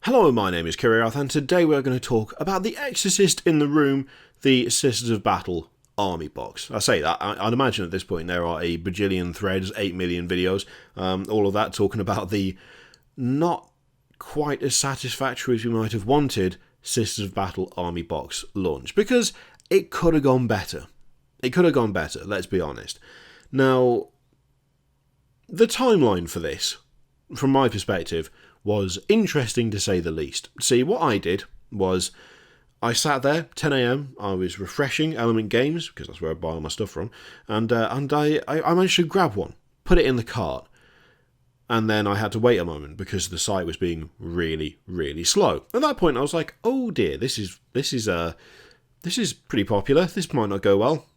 Hello, my name is Kiriath, and today we're going to talk about The Exorcist in the Room, the Sisters of Battle Army box. I say that, I'd imagine at this point there are a bajillion threads, 8 million videos, all of that talking about the not quite as satisfactory as we might have wanted Sisters of Battle Army box launch, because it could have gone better. It could have gone better, let's be honest. Now, the timeline for this, from my perspective, was interesting to say the least. See, what I did was I sat there, 10 a.m, I was refreshing Element Games, because that's where I buy all my stuff from, and I managed to grab one, put it in the cart, and then I had to wait a moment because the site was being really, really slow. At that point I was like, oh dear, this is pretty popular, this might not go well.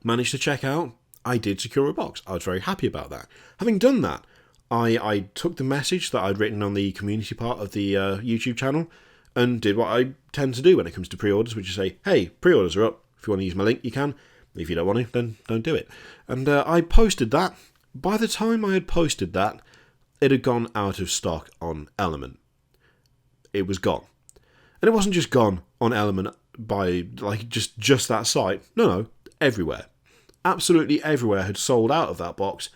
Managed to check out, I did secure a box. I was very happy about that. Having done that, I took the message that I'd written on the community part of the YouTube channel and did what I tend to do when it comes to pre-orders, which is say, hey, pre-orders are up. If you want to use my link, you can. If you don't want to, then don't do it. And I posted that. By the time I had posted that, it had gone out of stock on Element. It was gone. And it wasn't just gone on Element by like just that site. No, everywhere. Absolutely everywhere had sold out of that box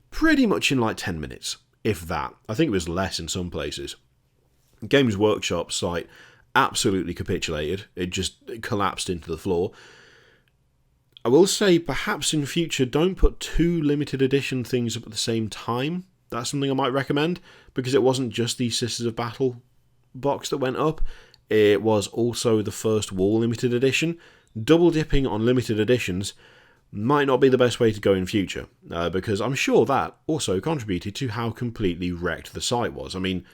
pretty much in like 10 minutes, if that. I think it was less in some places. Games Workshop site absolutely capitulated. It collapsed into the floor. I will say, perhaps in future, don't put two limited edition things up at the same time. That's something I might recommend, because it wasn't just the Sisters of Battle box that went up. It was also the First Wall limited edition. Double dipping on limited editions might not be the best way to go in future, because I'm sure that also contributed to how completely wrecked the site was. I mean,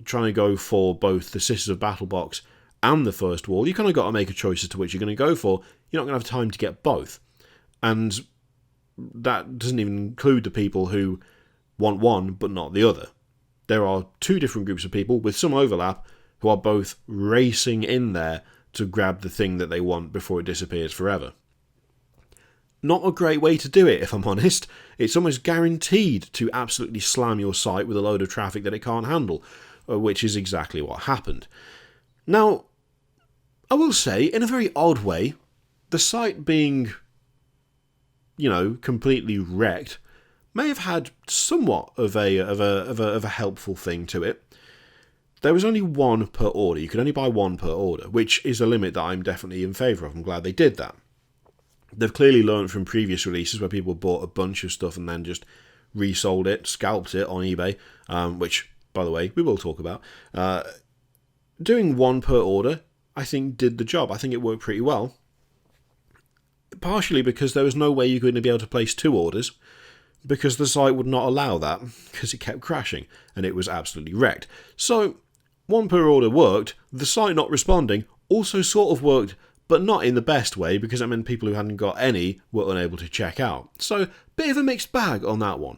trying to go for both the Sisters of Battle box and the First Wall, you kind of got to make a choice as to which you're going to go for. You're not going to have time to get both. And that doesn't even include the people who want one but not the other. There are two different groups of people with some overlap who are both racing in there to grab the thing that they want before it disappears forever. Not a great way to do it, if I'm honest. It's almost guaranteed to absolutely slam your site with a load of traffic that it can't handle, which is exactly what happened. Now, I will say, in a very odd way, the site being, completely wrecked may have had somewhat of a helpful thing to it. There was only one per order. You could only buy one per order, which is a limit that I'm definitely in favour of. I'm glad they did that. They've clearly learned from previous releases where people bought a bunch of stuff and then just resold it, scalped it on eBay, which, by the way, we will talk about. Doing one per order, I think, did the job. I think it worked pretty well. Partially because there was no way you're going to be able to place two orders, because the site would not allow that, because it kept crashing, and it was absolutely wrecked. So, one per order worked. The site not responding also sort of worked, but not in the best way, because it meant people who hadn't got any were unable to check out. So, bit of a mixed bag on that one.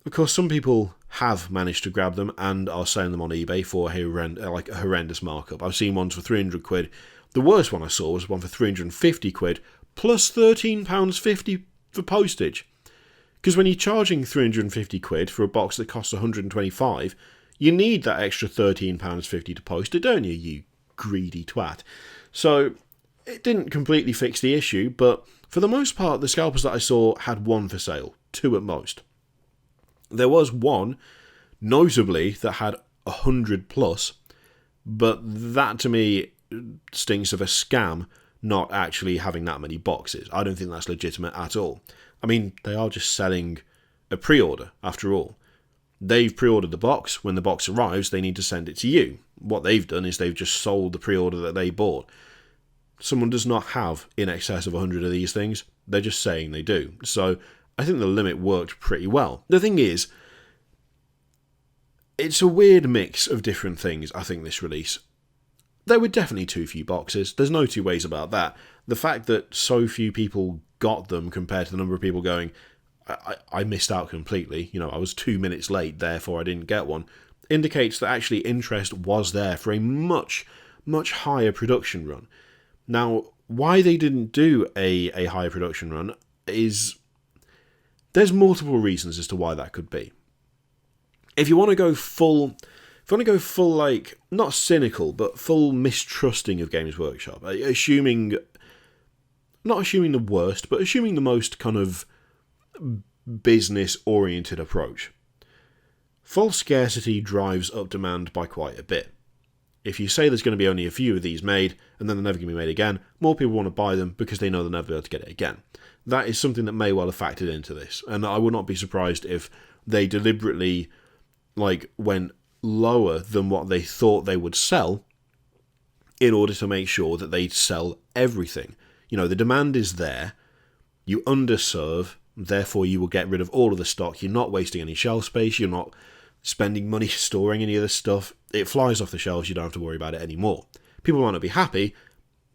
Of course, some people have managed to grab them and are selling them on eBay for a horrendous markup. I've seen ones for 300 quid. The worst one I saw was one for 350 quid, plus £13.50 for postage. Because when you're charging 350 quid for a box that costs 125, you need that extra £13.50 to post it, don't you, you greedy twat? So, it didn't completely fix the issue, but for the most part, the scalpers that I saw had one for sale, two at most. There was one, notably, that had 100 plus, but that to me stinks of a scam, not actually having that many boxes. I don't think that's legitimate at all. I mean, they are just selling a pre-order, after all. They've pre-ordered the box. When the box arrives, they need to send it to you. What they've done is they've just sold the pre-order that they bought. Someone does not have in excess of 100 of these things. They're just saying they do. So I think the limit worked pretty well. The thing is, it's a weird mix of different things, I think, this release. There were definitely too few boxes. There's no two ways about that. The fact that so few people got them compared to the number of people going, I missed out completely, I was 2 minutes late, therefore I didn't get one, indicates that actually interest was there for a much, much higher production run. Now, why they didn't do a higher production run is, there's multiple reasons as to why that could be. If you want to go full if I want to go full, like, not cynical, but full mistrusting of Games Workshop, not assuming the worst, but assuming the most kind of business-oriented approach. False scarcity drives up demand by quite a bit. If you say there's going to be only a few of these made, and then they're never going to be made again, more people want to buy them because they know they'll never be able to get it again. That is something that may well have factored into this, and I would not be surprised if they deliberately, like, went lower than what they thought they would sell in order to make sure that they sell everything. You know, the demand is there, you underserve, therefore you will get rid of all of the stock, you're not wasting any shelf space, you're not spending money storing any of this stuff, it flies off the shelves, you don't have to worry about it anymore. People might not be happy,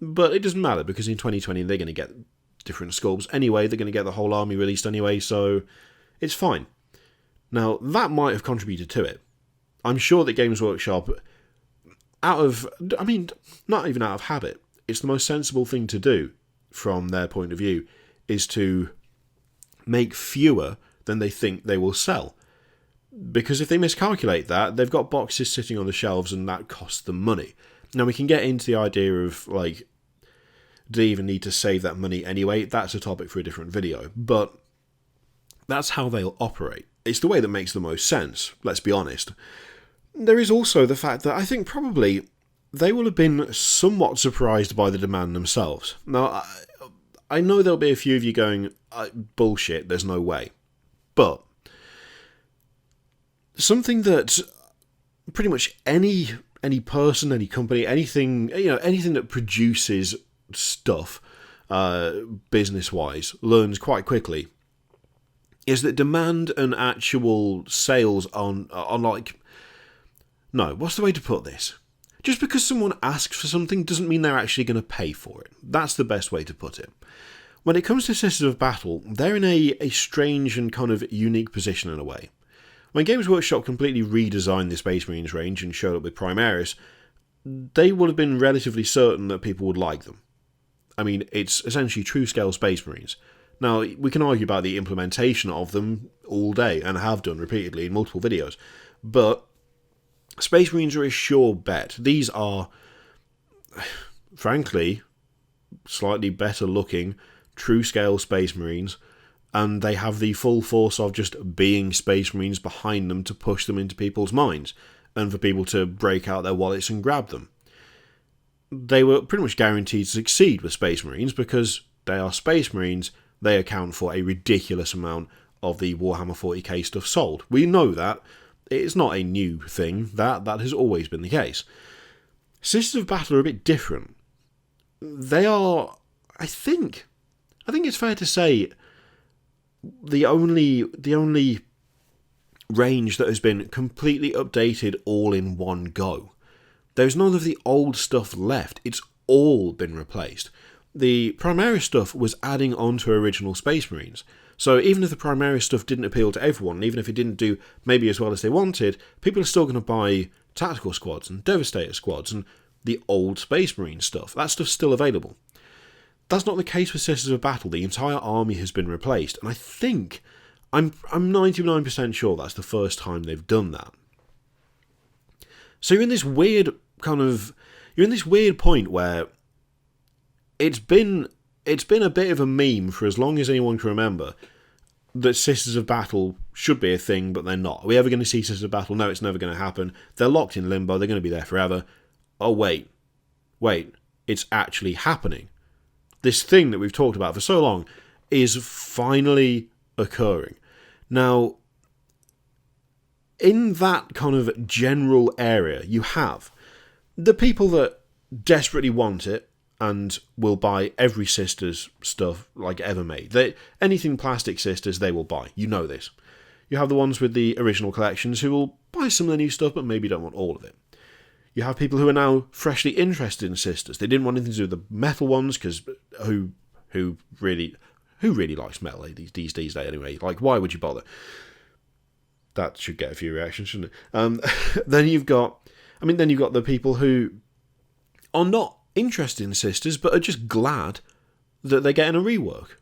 but it doesn't matter, because in 2020 they're going to get different sculpts anyway, they're going to get the whole army released anyway, so it's fine. Now, that might have contributed to it. I'm sure that Games Workshop, not even out of habit, it's the most sensible thing to do from their point of view, is to make fewer than they think they will sell. Because if they miscalculate that, they've got boxes sitting on the shelves and that costs them money. Now, we can get into the idea of, like, do they even need to save that money anyway? That's a topic for a different video. But that's how they'll operate. It's the way that makes the most sense, let's be honest. There is also the fact that I think probably they will have been somewhat surprised by the demand themselves. Now, I know there'll be a few of you going, bullshit, there's no way. But something that pretty much any person, any company, anything that produces stuff, business-wise, learns quite quickly, is that demand and actual sales on like... No, what's the way to put this? Just because someone asks for something doesn't mean they're actually going to pay for it. That's the best way to put it. When it comes to Sisters of Battle, they're in a strange and kind of unique position in a way. When Games Workshop completely redesigned the Space Marines range and showed up with Primaris, they would have been relatively certain that people would like them. I mean, it's essentially true-scale Space Marines. Now, we can argue about the implementation of them all day, and have done repeatedly in multiple videos, but Space Marines are a sure bet. These are, frankly, slightly better looking, true-scale Space Marines, and they have the full force of just being Space Marines behind them to push them into people's minds, and for people to break out their wallets and grab them. They were pretty much guaranteed to succeed with Space Marines, because they are Space Marines, they account for a ridiculous amount of the Warhammer 40k stuff sold. We know that. It's not a new thing, that has always been the case. Sisters of Battle are a bit different. They are, I think it's fair to say, the only range that has been completely updated all in one go. There's none of the old stuff left. It's all been replaced. The Primaris stuff was adding on to original Space Marines. So even if the Primaris stuff didn't appeal to everyone, and even if it didn't do maybe as well as they wanted, people are still going to buy Tactical Squads and Devastator Squads and the old Space Marine stuff. That stuff's still available. That's not the case with Sisters of Battle. The entire army has been replaced, and I think, I'm 99% sure that's the first time they've done that. So you're in this weird point where it's been a bit of a meme for as long as anyone can remember that Sisters of Battle should be a thing, but they're not. Are we ever going to see Sisters of Battle? No, it's never going to happen. They're locked in limbo. They're going to be there forever. Oh, wait. It's actually happening. This thing that we've talked about for so long is finally occurring. Now, in that kind of general area, you have the people that desperately want it and will buy every Sisters stuff like ever made. Anything plastic Sisters, they will buy. You know this. You have the ones with the original collections who will buy some of the new stuff but maybe don't want all of it. You have people who are now freshly interested in Sisters. They didn't want anything to do with the metal ones, because who really likes metal these days anyway? Like, why would you bother? That should get a few reactions, shouldn't it? Then you've got the people who are not interested in Sisters, but are just glad that they're getting a rework.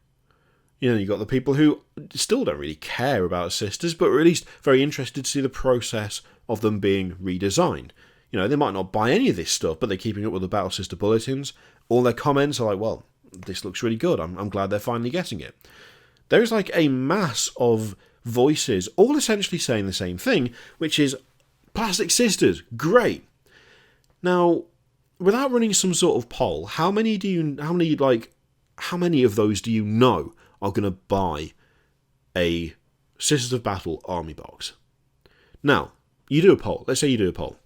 You know, you've got the people who still don't really care about sisters, but are at least very interested to see the process of them being redesigned. You know, they might not buy any of this stuff, but they're keeping up with the Battle Sister bulletins. All their comments are like, well, this looks really good. I'm glad they're finally getting it. There's like a mass of voices, all essentially saying the same thing, which is, Plastic Sisters, great. Now, without running some sort of poll, how many of those do you know are going to buy a Sisters of Battle army box? Now, you do a poll. Let's say you do a poll.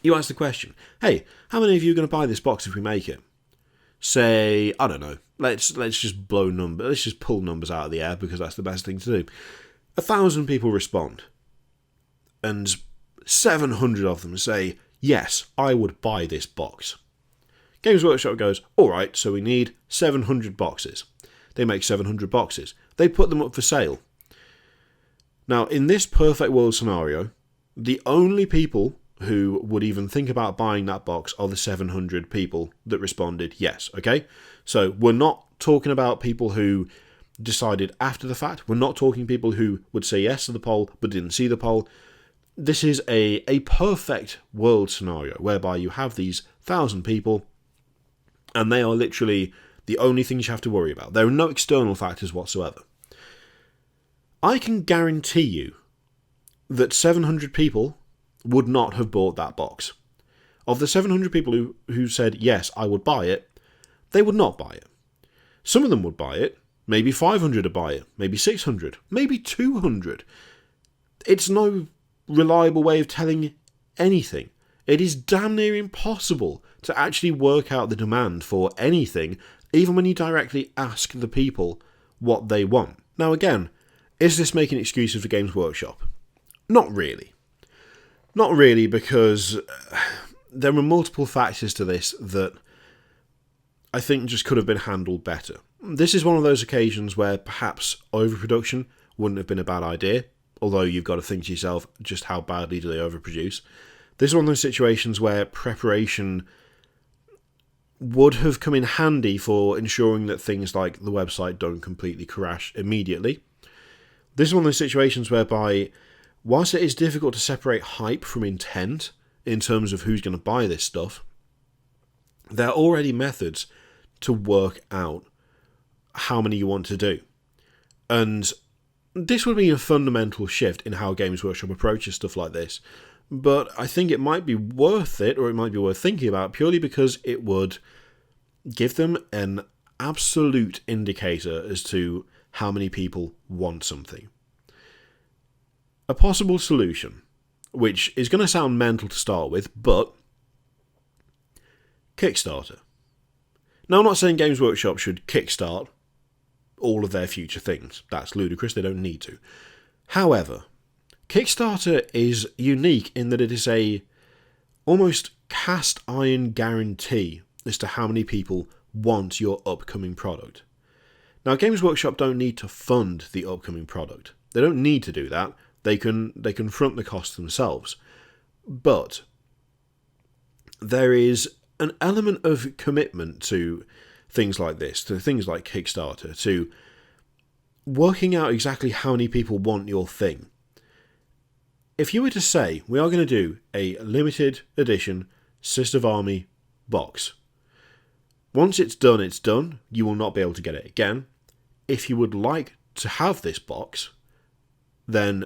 You ask the question, hey, how many of you are going to buy this box if we make it? Say, I don't know, let's just pull numbers out of the air because that's the best thing to do. 1,000 people respond, and 700 of them say, yes, I would buy this box. Games Workshop goes, alright, so we need 700 boxes. They make 700 boxes. They put them up for sale. Now, in this perfect world scenario, the only people who would even think about buying that box are the 700 people that responded yes, okay? So we're not talking about people who decided after the fact. We're not talking people who would say yes to the poll but didn't see the poll. This is a perfect world scenario whereby you have these 1,000 people and they are literally the only things you have to worry about. There are no external factors whatsoever. I can guarantee you that 700 people would not have bought that box. Of the 700 people who said, yes, I would buy it, they would not buy it. Some of them would buy it, maybe 500 would buy it, maybe 600, maybe 200. It's no reliable way of telling anything. It is damn near impossible to actually work out the demand for anything, even when you directly ask the people what they want. Now again, is this making excuses for Games Workshop? Not really. Not really, because there are multiple factors to this that I think just could have been handled better. This is one of those occasions where perhaps overproduction wouldn't have been a bad idea, although you've got to think to yourself, just how badly do they overproduce? This is one of those situations where preparation would have come in handy for ensuring that things like the website don't completely crash immediately. This is one of those situations whereby, whilst it is difficult to separate hype from intent in terms of who's going to buy this stuff, there are already methods to work out how many you want to do. And this would be a fundamental shift in how Games Workshop approaches stuff like this. But I think it might be worth it, or it might be worth thinking about, purely because it would give them an absolute indicator as to how many people want something. A possible solution, which is going to sound mental to start with, but Kickstarter. Now, I'm not saying Games Workshop should kickstart all of their future things. That's ludicrous, they don't need to. However, Kickstarter is unique in that it is a almost cast iron guarantee as to how many people want your upcoming product. Now, Games Workshop don't need to fund the upcoming product. They don't need to do that. They can front the cost themselves. But there is an element of commitment to things like this, to things like Kickstarter, to working out exactly how many people want your thing. If you were to say, we are going to do a limited edition Sister of Army box, once it's done, you will not be able to get it again. If you would like to have this box, then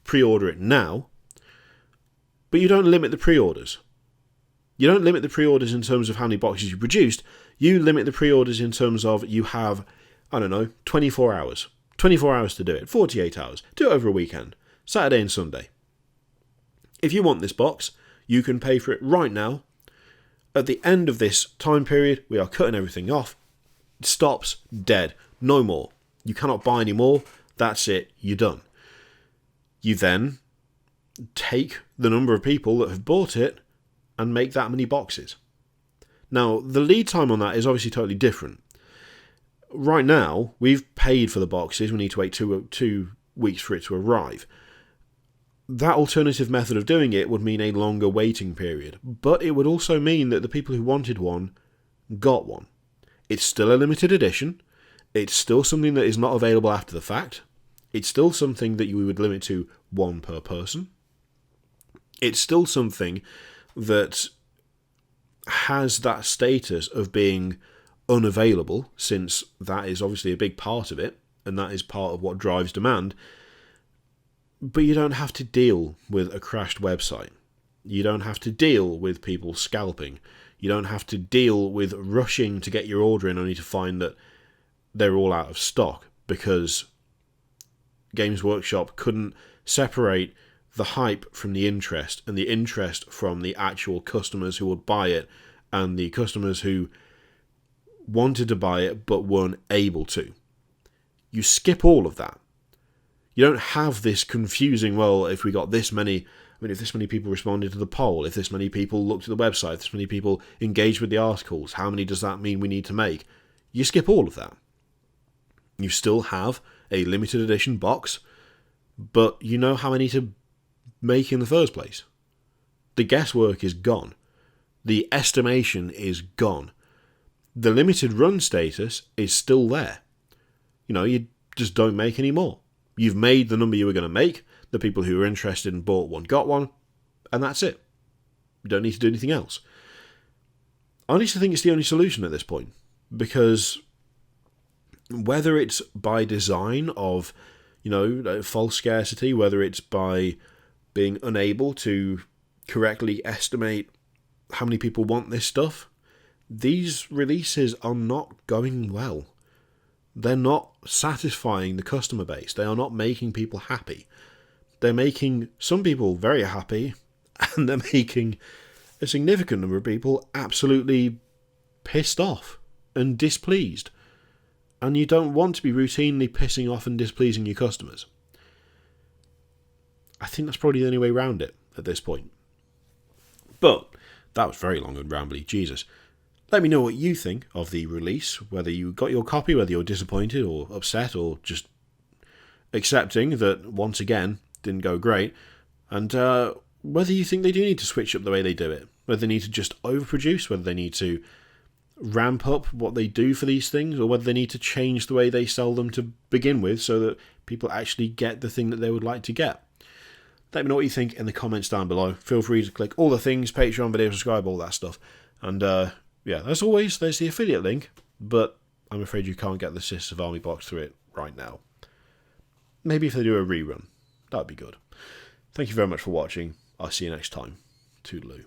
pre-order it now, but you don't limit the pre-orders. You don't limit the pre-orders in terms of how many boxes you produced, you limit the pre-orders in terms of you have, 24 hours. 24 hours to do it, 48 hours. Do it over a weekend, Saturday and Sunday. If you want this box, you can pay for it right now. At the end of this time period, we are cutting everything off. It stops, dead, no more. You cannot buy any more, that's it, you're done. You then take the number of people that have bought it and make that many boxes. Now, the lead time on that is obviously totally different. Right now, we've paid for the boxes. We need to wait two weeks for it to arrive. That alternative method of doing it would mean a longer waiting period, but it would also mean that the people who wanted one got one. It's still a limited edition. It's still something that is not available after the fact. It's still something that you would limit to one per person. It's still something that has that status of being unavailable, since that is obviously a big part of it, and that is part of what drives demand. But you don't have to deal with a crashed website. You don't have to deal with people scalping. You don't have to deal with rushing to get your order in only to find that they're all out of stock because Games Workshop couldn't separate the hype from the interest, and the interest from the actual customers who would buy it, and the customers who wanted to buy it but weren't able to. You skip all of that. You don't have this confusing, well, if we got this many, if this many people responded to the poll, if this many people looked at the website, if this many people engaged with the articles, how many does that mean we need to make? You skip all of that. You still have a limited edition box, but you know how many to make in the first place. The guesswork is gone. The estimation is gone. The limited run status is still there. You just don't make any more. You've made the number you were going to make. The people who were interested and bought one got one, and that's it. You don't need to do anything else. I honestly think it's the only solution at this point, because whether it's by design of, false scarcity, whether it's by being unable to correctly estimate how many people want this stuff, these releases are not going well. They're not satisfying the customer base. They are not making people happy. They're making some people very happy, and they're making a significant number of people absolutely pissed off and displeased. And you don't want to be routinely pissing off and displeasing your customers. I think that's probably the only way around it at this point. But that was very long and rambly, Jesus. Let me know what you think of the release, whether you got your copy, whether you're disappointed or upset or just accepting that, once again, didn't go great, and whether you think they do need to switch up the way they do it, whether they need to just overproduce, whether they need to ramp up what they do for these things, or whether they need to change the way they sell them to begin with so that people actually get the thing that they would like to get. Let me know what you think in the comments down below. Feel free to click all the things, Patreon, video, subscribe, all that stuff. And as always, there's the affiliate link, but I'm afraid you can't get the Sisters of Army box through it right now. Maybe if they do a rerun, that'd be good. Thank you very much for watching. I'll see you next time. Toodaloo.